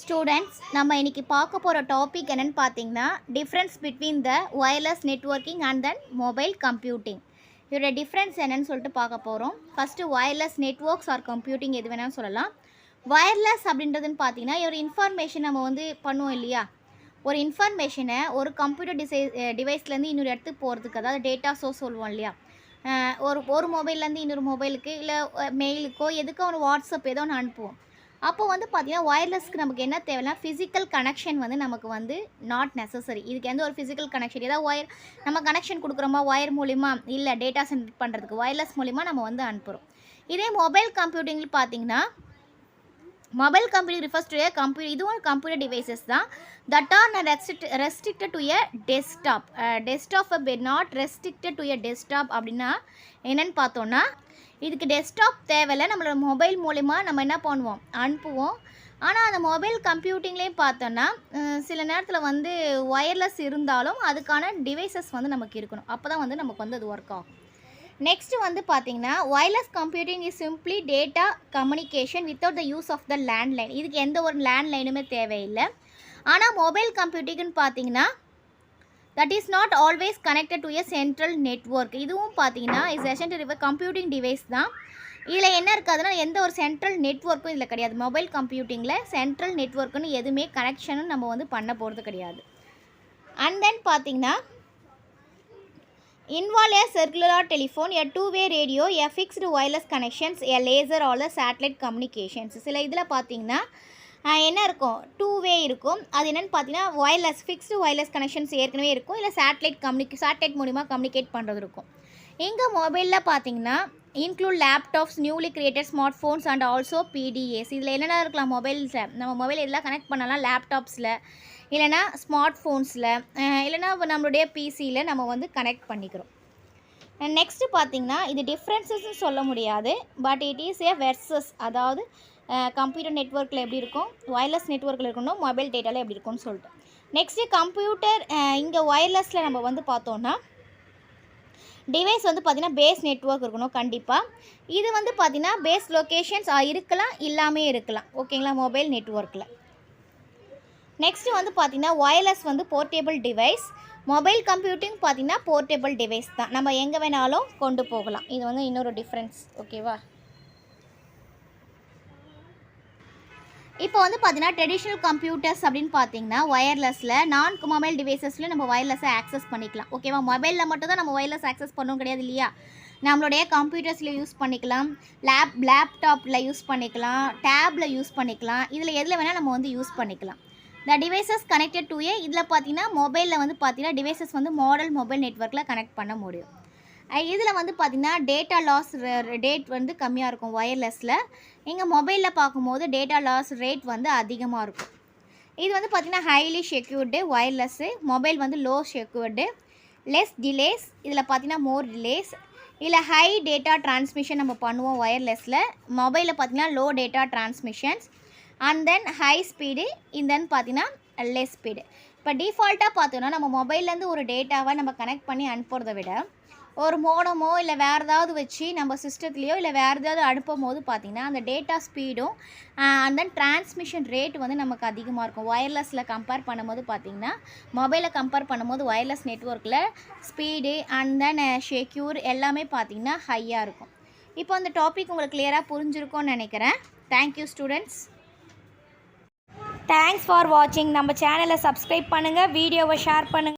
Students நம்ம இன்றைக்கி பார்க்க போகிற டாபிக் என்னென்னு பார்த்தீங்கன்னா difference between the wireless networking and then mobile computing. இதோட டிஃப்ரென்ஸ் என்னன்னு சொல்லிட்டு பார்க்க போகிறோம். First wireless networks or computing எது வேணாலும் சொல்லலாம். ஒயர்லெஸ் அப்படின்றதுன்னு பார்த்தீங்கன்னா ஒரு இன்ஃபர்மேஷன் நம்ம பண்ணுவோம் இல்லையா, ஒரு இன்ஃபர்மேஷனை ஒரு கம்ப்யூட்டர் டிவைஸ்லேருந்து இன்னொரு இடத்துக்கு போகிறதுக்கு, அதாவது டேட்டா சோர்ஸ் சொல்லுவோம் இல்லையா, ஒரு மொபைல்லேருந்து இன்னொரு மொபைலுக்கு இல்லை மெயிலுக்கோ எதுக்கோ ஒரு வாட்ஸ்அப் ஏதோ ஒன்று அனுப்புவோம். அப்போ பார்த்தீங்கன்னா ஒயர்லெஸ்க்கு நமக்கு என்ன தேவைன்னா ஃபிசிக்கல் கனெக்ஷன் நமக்கு நாட் நெசசரி. இதுக்கு எந்த ஒரு ஃபிசிக்கல் கனெக்ஷன், ஏதாவது நம்ம கனெக்ஷன் கொடுக்குறோமா ஒயர் மூலிமா, இல்லை டேட்டா சென்ட் பண்ணுறதுக்கு ஒயர்லெஸ் மூலிமா நம்ம அனுப்புகிறோம். இதே மொபைல் கம்ப்யூட்டிங்கில் பார்த்தீங்கன்னா மொபைல் கம்ப்யூட்டிங் ரிஃபர்ஸ் டு ஏ இதுவும் கம்ப்யூட்டர் டிவைசஸ் தான் that R restricted to A desktop not restricted to A desktop. அப்படின்னா என்னென்னு பார்த்தோன்னா இதுக்கு டெஸ்க்டாப் தேவையில்லை, நம்மளோட மொபைல் மூலிமா நம்ம என்ன பண்ணுவோம், அனுப்புவோம். ஆனால் அந்த மொபைல் கம்ப்யூட்டிங்லேயும் பார்த்தோன்னா சில நேரத்தில் ஒயர்லெஸ் இருந்தாலும் அதுக்கான டிவைசஸ் நமக்கு இருக்கணும். அப்போ தான் நமக்கு அது ஒர்க் ஆகும். நெக்ஸ்ட்டு பார்த்தீங்கன்னா wireless computing is simply data communication without the use of the landline. இதுக்கு எந்த ஒரு லேண்ட்லைனுமே தேவையில்லை. ஆனால் மொபைல் கம்ப்யூட்டிங்னு பார்த்தீங்கன்னா that is not always connected to a central network. இதுவும் பார்த்தீங்கன்னா இஸ் எசென்ஷியல் கம்ப்யூட்டிங் டிவைஸ் தான். இதில் என்ன இருக்காதுன்னா எந்த ஒரு சென்ட்ரல் நெட்வொர்க்கும் இதில் கிடையாது. மொபைல் கம்ப்யூட்டிங்கில் சென்ட்ரல் நெட்வொர்க்குன்னு எதுவுமே கனெக்ஷனும் நம்ம பண்ண போகிறது கிடையாது. அண்ட் தென் பார்த்தீங்கன்னா involve a cellular telephone, a two-way radio, a fixed wireless connections, a laser or the satellite communications. சில இதில் பார்த்தீங்கன்னா என்ன இருக்கும், டூ வே இருக்கும். அது என்னென்னு பார்த்தீங்கன்னா ஃபிக்ஸ்டு ஒயர்லெஸ் கனெக்ஷன்ஸ் ஏற்கனவே இருக்கும், இல்லை சேட்டலைட் மூலிமா கம்யூனிகேட் பண்ணுறது இருக்கும். இங்கே மொபைலில் பார்த்தீங்கன்னா include laptops, newly created smart phones and also PDAs. இதில் என்னென்ன இருக்கலாம், நம்ம மொபைல் எல்லாம் கனெக்ட் பண்ணலாம், லேப்டாப்ஸில் இல்லைனா ஸ்மார்ட் ஃபோன்ஸில் இல்லைனா நம்மளுடைய பிசியில் நம்ம கனெக்ட் பண்ணிக்கிறோம். நெக்ஸ்ட்டு பார்த்தீங்கன்னா இது டிஃப்ரென்சஸ்ன்னு சொல்ல முடியாது, but it is a versus. அதாவது கம்ப்யூட்டர் நெட்வொர்க்கில் எப்படி இருக்கும், ஒயர்லெஸ் நெட்வொர்க்கில் இருக்கணும், மொபைல் டேட்டாவில் எப்படி இருக்கும்னு சொல்லிட்டு. நெக்ஸ்ட்டு கம்ப்யூட்டர் இங்கே ஒயர்லெஸில் நம்ம பார்த்தோன்னா டிவைஸ் பார்த்திங்கன்னா பேஸ் நெட்வொர்க் இருக்கணும் கண்டிப்பாக. இது பார்த்திங்கன்னா பேஸ் லொக்கேஷன்ஸ் இருக்கலாம், இல்லாமே இருக்கலாம். ஓகேங்களா, மொபைல் நெட்வொர்க்கில். நெக்ஸ்ட்டு பார்த்திங்கன்னா ஒயர்லெஸ் போர்ட்டேபிள் டிவைஸ். மொபைல் கம்ப்யூட்டிங் பார்த்திங்கன்னா போர்ட்டேபிள் டிவைஸ் தான், நம்ம எங்கே வேணாலும் கொண்டு போகலாம். இது இன்னொரு டிஃப்ரென்ஸ். ஓகேவா, இப்போ பார்த்தீங்கன்னா ட்ரெடிஷ்னல் கம்ப்யூட்டர்ஸ் அப்படின்னு பார்த்தீங்கன்னா ஒயர்லெஸில் நான் மொபைல் டிவைசஸில் நம்ம ஒயர்லெஸ்ஸை ஆக்சஸ் பண்ணிக்கலாம். ஓகேவா, மொபைலில் மட்டும் தான் நம்ம ஒயர்லெஸ் ஆக்சஸ் பண்ணவும் கிடையாது இல்லையா, நம்மளுடைய கம்ப்யூட்டர்ஸில் யூஸ் பண்ணிக்கலாம், லேப்டாப்பில் யூஸ் பண்ணிக்கலாம், டேப்பில் யூஸ் பண்ணிக்கலாம், இதில் எதில் வேணால் நம்ம யூஸ் பண்ணிக்கலாம். த டிவைசஸ் கனெக்டட் டு ஏ இதில் பார்த்தீங்கன்னா மொபைலில் பார்த்தீங்கன்னா டிவைசஸ் மாடல் மொபைல் நெட்வொர்க்கில் கனெக்ட் பண்ண முடியும். இதில் பார்த்தீங்கன்னா டேட்டா லாஸ் ரேட் கம்மியாக இருக்கும் ஒயர்லெஸில். இங்கே மொபைலில் பார்க்கும்போது டேட்டா லாஸ் ரேட் அதிகமாக இருக்கும். இது பார்த்தீங்கன்னா highly secured wireless, mobile low secured, less delays. இதில் பார்த்தீங்கன்னா மோர் டிலேஸ். இல்லை ஹை டேட்டா டிரான்ஸ்மிஷன் நம்ம பண்ணுவோம் ஒயர்லெஸில். மொபைலில் பார்த்தீங்கன்னா low data transmissions and then high speed, இந்தன்னு பார்த்தீங்கன்னா லெஸ் ஸ்பீடு. இப்போ டிஃபால்ட்டாக பார்த்தோன்னா நம்ம மொபைல்லேருந்து ஒரு டேட்டாவை நம்ம கனெக்ட் பண்ணி அனுப்புறதை விட ஒரு மோடமோ இல்லை வேறு ஏதாவது வச்சு நம்ம சிஸ்டத்துலேயோ இல்லை வேறு ஏதாவது அனுப்பும் போது பார்த்திங்கன்னா அந்த டேட்டா ஸ்பீடும் அண்ட் தென் டிரான்ஸ்மிஷன் ரேட் நமக்கு அதிகமாக இருக்கும். ஒயர்லெஸில் கம்பேர் பண்ணும்போது பார்த்திங்கன்னா மொபைலை கம்பேர் பண்ணும்போது ஒயர்லெஸ் நெட்வொர்க்கில் ஸ்பீடு அண்ட் தென் செக்யூர் எல்லாமே பார்த்திங்கன்னா ஹையாக இருக்கும். இப்போ அந்த டாபிக் உங்களுக்கு கிளியராக புரிஞ்சிருக்கும்னு நினைக்கிறேன். Thank you students. தேங்க்ஸ் ஃபார் வாட்சிங். நம்ம சேனலை சப்ஸ்கிரைப் பண்ணுங்கள், வீடியோவை ஷேர் பண்ணுங்கள்.